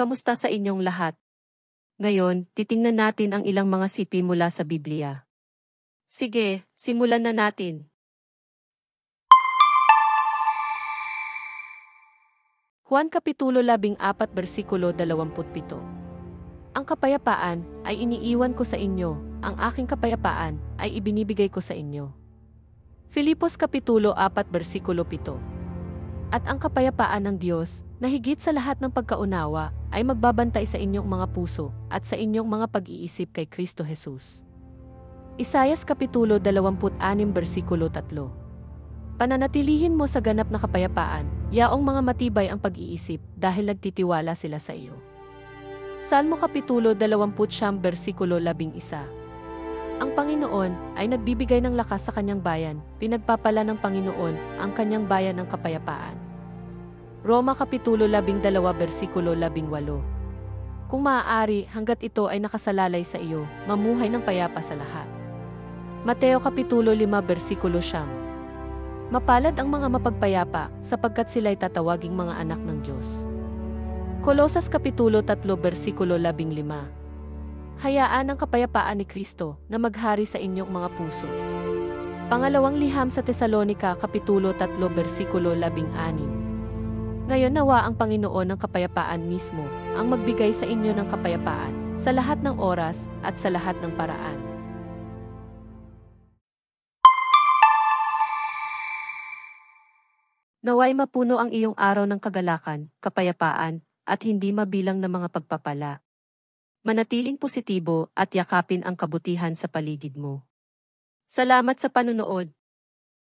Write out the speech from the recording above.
Kamusta sa inyong lahat? Ngayon, titingnan natin ang ilang mga sipi mula sa Biblia. Sige, simulan na natin. Juan Kapitulo 14 versikulo 27. Ang kapayapaan ay iniiwan ko sa inyo, ang aking kapayapaan ay ibinibigay ko sa inyo. Filipos Kapitulo 4 versikulo 7. At ang kapayapaan ng Diyos, na higit sa lahat ng pagkaunawa, ay magbabantay sa inyong mga puso at sa inyong mga pag-iisip kay Kristo Jesus. Isayas Kapitulo 26 versikulo 3. Pananatilihin mo sa ganap na kapayapaan, yaong mga matibay ang pag-iisip dahil nagtitiwala sila sa iyo. Salmo Kapitulo 20 versikulo 11. Ang Panginoon ay nagbibigay ng lakas sa kanyang bayan, pinagpapala ng Panginoon ang kanyang bayan ng kapayapaan. Roma Kapitulo 12 versikulo 18. Kung maaari, hanggat ito ay nakasalalay sa iyo, mamuhay ng payapa sa lahat. Mateo Kapitulo 5 versikulo 9. Mapalad ang mga mapagpayapa, sapagkat sila'y tatawaging mga anak ng Diyos. Kolosas Kapitulo 3 versikulo 15. Hayaan ang kapayapaan ni Kristo na maghari sa inyong mga puso. Pangalawang liham sa Tesalonika Kapitulo 3 versikulo 16. Ngayon nawa ang Panginoon ng kapayapaan mismo ang magbigay sa inyo ng kapayapaan sa lahat ng oras at sa lahat ng paraan. Naway mapuno ang iyong araw ng kagalakan, kapayapaan, at hindi mabilang na mga pagpapala. Manatiling positibo at yakapin ang kabutihan sa paligid mo. Salamat sa panunood.